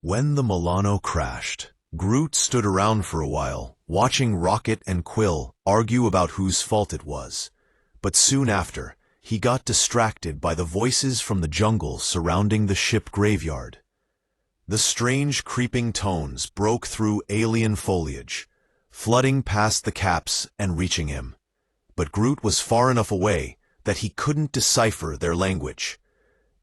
When the Milano crashed, Groot stood around for a while, watching Rocket and Quill argue about whose fault it was. But soon after, he got distracted by the voices from the jungle surrounding the ship graveyard. The strange creeping tones broke through alien foliage, flooding past the caps and reaching him. But Groot was far enough away that he couldn't decipher their language.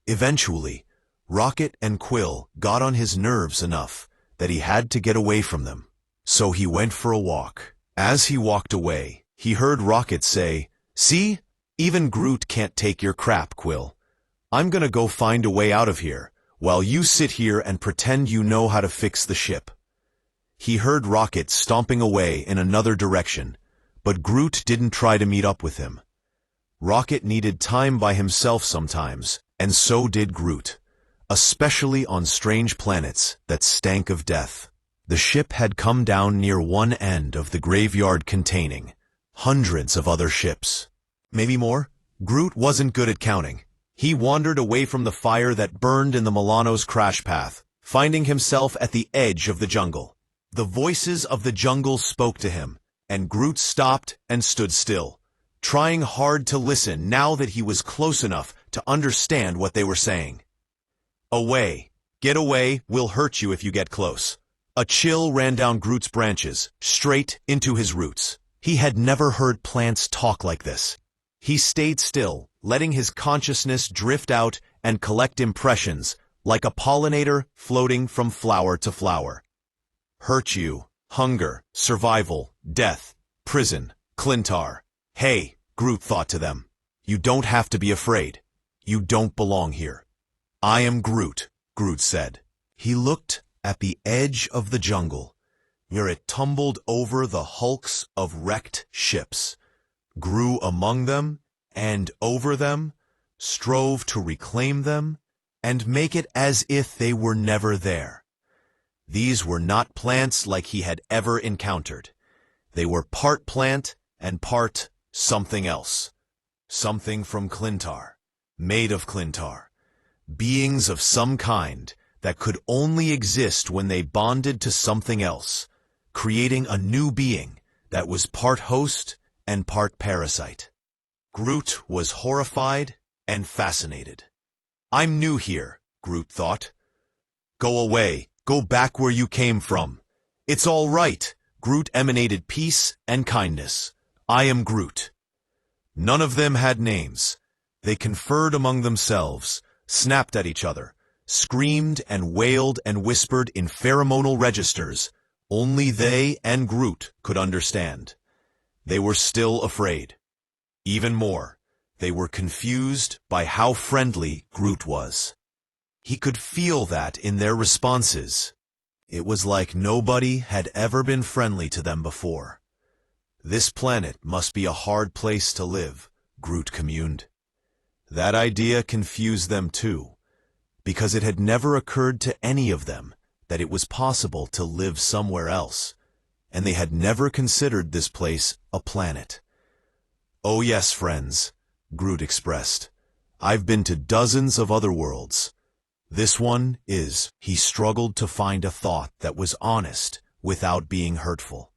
Eventually, Rocket and Quill got on his nerves enough that he had to get away from them. So he went for a walk. As he walked away, he heard Rocket say, "See? Even Groot can't take your crap, Quill. I'm gonna go find a way out of here, while you sit here and pretend you know how to fix the ship." He heard Rocket stomping away in another direction, but Groot didn't try to meet up with him. Rocket needed time by himself sometimes, and so did Groot, especially on strange planets that stank of death. The ship had come down near one end of the graveyard containing hundreds of other ships. Maybe more? Groot wasn't good at counting. He wandered away from the fire that burned in the Milano's crash path, finding himself at the edge of the jungle. The voices of the jungle spoke to him, and Groot stopped and stood still, trying hard to listen now that he was close enough to understand what they were saying. "Away! Get away, we'll hurt you if you get close." A chill ran down Groot's branches, straight into his roots. He had never heard plants talk like this. He stayed still, letting his consciousness drift out and collect impressions, like a pollinator floating from flower to flower. Hurt you, hunger, survival, death, prison, Clintar. Hey, Groot thought to them. You don't have to be afraid. You don't belong here. "I am Groot," Groot said. He looked at the edge of the jungle, where it tumbled over the hulks of wrecked ships, grew among them and over them, strove to reclaim them, and make it as if they were never there. These were not plants like he had ever encountered. They were part plant and part something else. Something from Clintar, made of Clintar. Beings of some kind that could only exist when they bonded to something else, creating a new being that was part host and part parasite. Groot was horrified and fascinated. "I'm new here," Groot thought. "Go away. Go back where you came from." "It's all right." Groot emanated peace and kindness. "I am Groot." None of them had names. They conferred among themselves, snapped at each other, screamed and wailed and whispered in pheromonal registers only they and Groot could understand. They were still afraid. Even more, they were confused by how friendly Groot was. He could feel that in their responses. It was like nobody had ever been friendly to them before. This planet must be a hard place to live, Groot communed. That idea confused them too, because it had never occurred to any of them that it was possible to live somewhere else, and they had never considered this place a planet. "Oh yes, friends," Groot expressed. "I've been to dozens of other worlds. This one is..." He struggled to find a thought that was honest without being hurtful.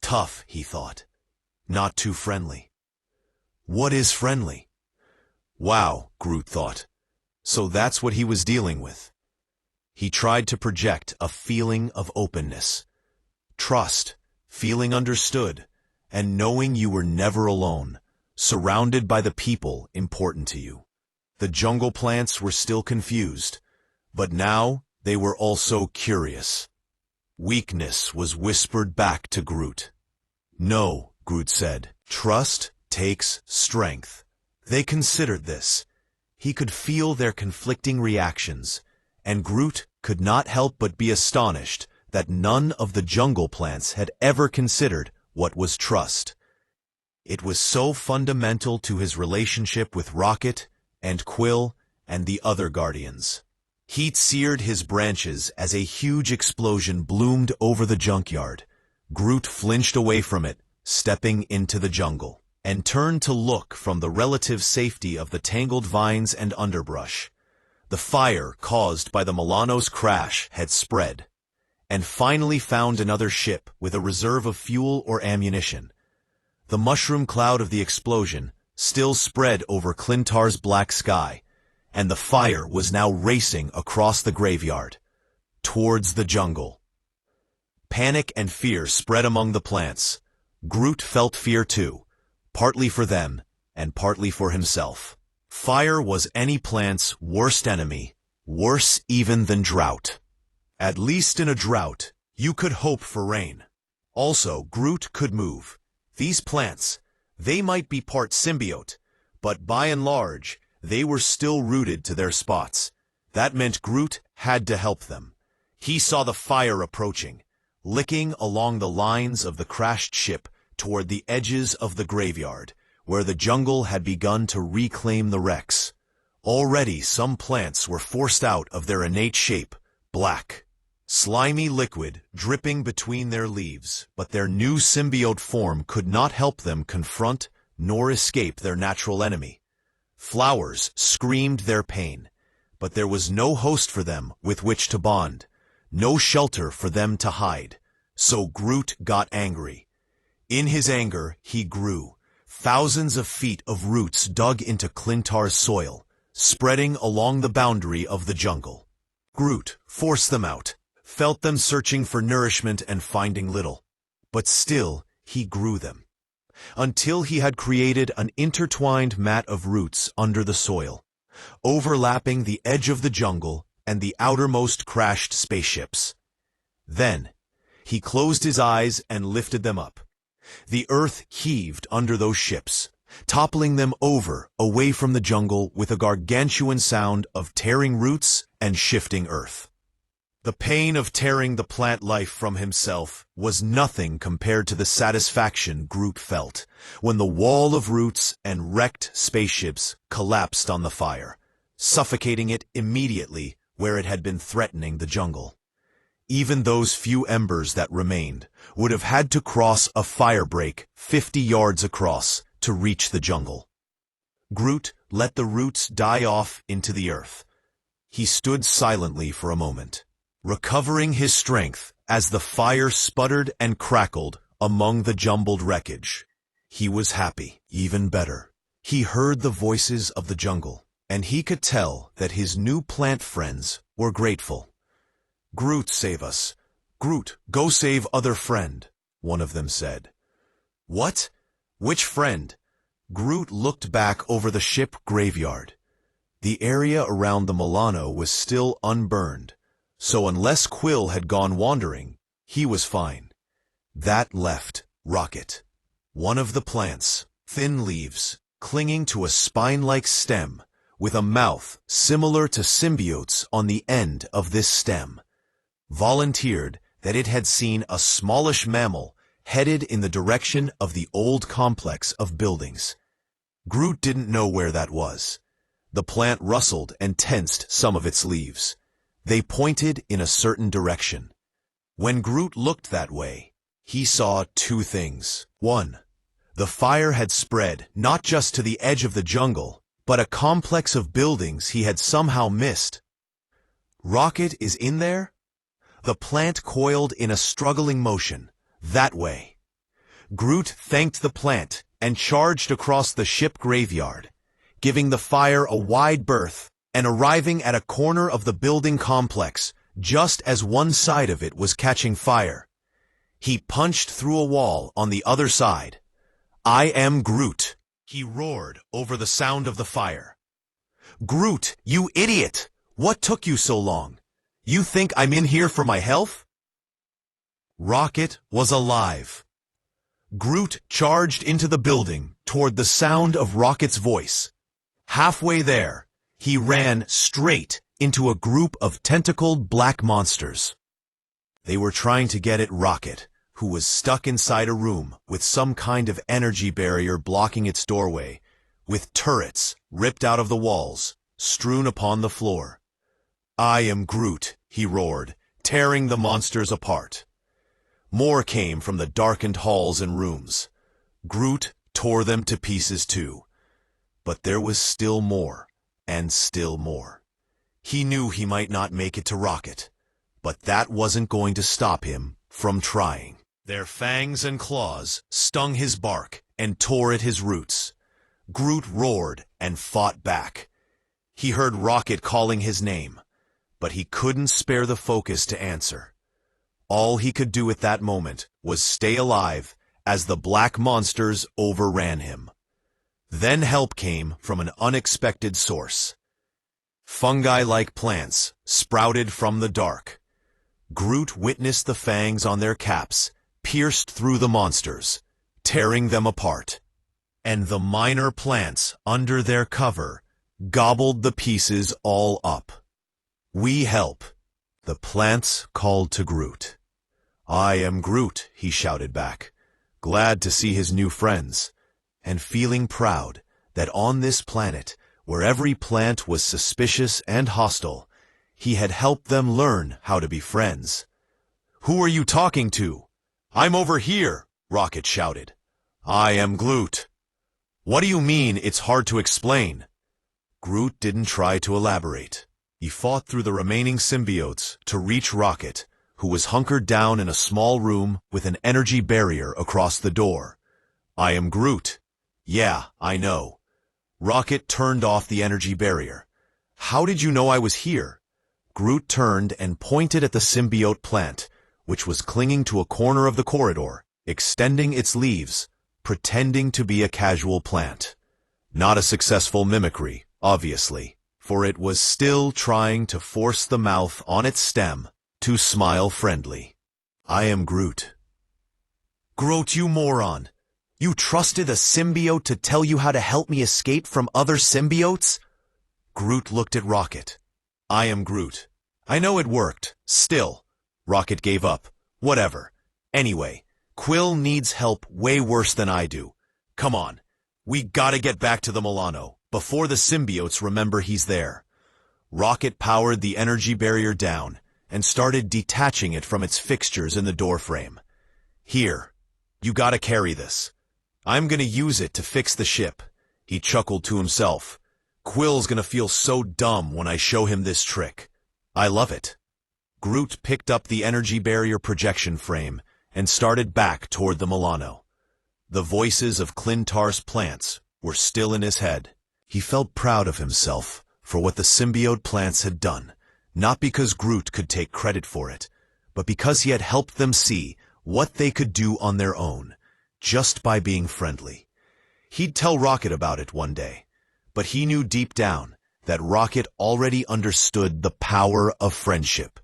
Tough, he thought. Not too friendly. What is friendly? Wow, Groot thought. So that's what he was dealing with. He tried to project a feeling of openness, trust, feeling understood, and knowing you were never alone, surrounded by the people important to you. The jungle plants were still confused, but now they were also curious. Weakness was whispered back to Groot. "No," Groot said. "Trust takes strength." They considered this. He could feel their conflicting reactions, and Groot could not help but be astonished that none of the jungle plants had ever considered what was trust. It was so fundamental to his relationship with Rocket and Quill and the other Guardians. Heat seared his branches as a huge explosion bloomed over the junkyard. Groot flinched away from it, stepping into the jungle, and turned to look from the relative safety of the tangled vines and underbrush. The fire caused by the Milano's crash had spread, and finally found another ship with a reserve of fuel or ammunition. The mushroom cloud of the explosion still spread over Clintar's black sky, and the fire was now racing across the graveyard, towards the jungle. Panic and fear spread among the plants. Groot felt fear too, partly for them and partly for himself. Fire was any plant's worst enemy, worse even than drought. At least in a drought, you could hope for rain. Also, Groot could move. These plants, they might be part symbiote, but by and large, they were still rooted to their spots. That meant Groot had to help them. He saw the fire approaching, licking along the lines of the crashed ship toward the edges of the graveyard, where the jungle had begun to reclaim the wrecks. Already some plants were forced out of their innate shape, black, slimy liquid dripping between their leaves, but their new symbiote form could not help them confront nor escape their natural enemy. Flowers screamed their pain, but there was no host for them with which to bond, no shelter for them to hide. So Groot got angry. In his anger, he grew. Thousands of feet of roots dug into Clintar's soil, spreading along the boundary of the jungle. Groot forced them out, felt them searching for nourishment and finding little. But still, he grew them, until he had created an intertwined mat of roots under the soil, overlapping the edge of the jungle and the outermost crashed spaceships. Then, he closed his eyes and lifted them up. The earth heaved under those ships, toppling them over away from the jungle with a gargantuan sound of tearing roots and shifting earth. The pain of tearing the plant life from himself was nothing compared to the satisfaction Groot felt when the wall of roots and wrecked spaceships collapsed on the fire, suffocating it immediately where it had been threatening the jungle. Even those few embers that remained would have had to cross a fire break 50 yards across to reach the jungle. Groot let the roots die off into the earth. He stood silently for a moment, recovering his strength as the fire sputtered and crackled among the jumbled wreckage. He was happy, even better. He heard the voices of the jungle, and he could tell that his new plant friends were grateful. "Groot, save us. Groot, go save other friend," one of them said. "What? Which friend?" Groot looked back over the ship graveyard. The area around the Milano was still unburned, so unless Quill had gone wandering, he was fine. That left Rocket, one of the plants, thin leaves, clinging to a spine-like stem, with a mouth similar to symbiotes on the end of this stem, volunteered that it had seen a smallish mammal headed in the direction of the old complex of buildings. Groot didn't know where that was. The plant rustled and tensed some of its leaves. They pointed in a certain direction. When Groot looked that way, he saw two things. One, the fire had spread not just to the edge of the jungle, but a complex of buildings he had somehow missed. Rocket is in there? The plant coiled in a struggling motion, that way. Groot thanked the plant and charged across the ship graveyard, giving the fire a wide berth and arriving at a corner of the building complex just as one side of it was catching fire. He punched through a wall on the other side. "I am Groot," he roared over the sound of the fire. "Groot, you idiot! What took you so long? You think I'm in here for my health?" Rocket was alive. Groot charged into the building toward the sound of Rocket's voice. Halfway there, he ran straight into a group of tentacled black monsters. They were trying to get at Rocket, who was stuck inside a room with some kind of energy barrier blocking its doorway, with turrets ripped out of the walls, strewn upon the floor. "I am Groot," he roared, tearing the monsters apart. More came from the darkened halls and rooms. Groot tore them to pieces too. But there was still more, and still more. He knew he might not make it to Rocket, but that wasn't going to stop him from trying. Their fangs and claws stung his bark and tore at his roots. Groot roared and fought back. He heard Rocket calling his name, but he couldn't spare the focus to answer. All he could do at that moment was stay alive as the black monsters overran him. Then help came from an unexpected source. Fungi-like plants sprouted from the dark. Groot witnessed the fangs on their caps pierced through the monsters, tearing them apart. And the minor plants under their cover gobbled the pieces all up. "We help," the plants called to Groot. "I am Groot," he shouted back, glad to see his new friends, and feeling proud that on this planet, where every plant was suspicious and hostile, he had helped them learn how to be friends. "Who are you talking to?" "I'm over here," Rocket shouted. "I am Groot." "What do you mean it's hard to explain?" Groot didn't try to elaborate. He fought through the remaining symbiotes to reach Rocket, who was hunkered down in a small room with an energy barrier across the door. "I am Groot." "Yeah, I know." Rocket turned off the energy barrier. "How did you know I was here?" Groot turned and pointed at the symbiote plant, which was clinging to a corner of the corridor, extending its leaves, pretending to be a casual plant. Not a successful mimicry, obviously, for it was still trying to force the mouth on its stem to smile friendly. "I am Groot." "Groot, you moron! You trusted a symbiote to tell you how to help me escape from other symbiotes?" Groot looked at Rocket. "I am Groot. I know it worked. Still." Rocket gave up. "Whatever. Anyway, Quill needs help way worse than I do. Come on. We gotta get back to the Milano before the symbiotes remember he's there." Rocket powered the energy barrier down and started detaching it from its fixtures in the doorframe. "Here, you gotta carry this. I'm gonna use it to fix the ship." He chuckled to himself. "Quill's gonna feel so dumb when I show him this trick. I love it." Groot picked up the energy barrier projection frame and started back toward the Milano. The voices of Clintar's plants were still in his head. He felt proud of himself for what the symbiote plants had done, not because Groot could take credit for it, but because he had helped them see what they could do on their own, just by being friendly. He'd tell Rocket about it one day, but he knew deep down that Rocket already understood the power of friendship.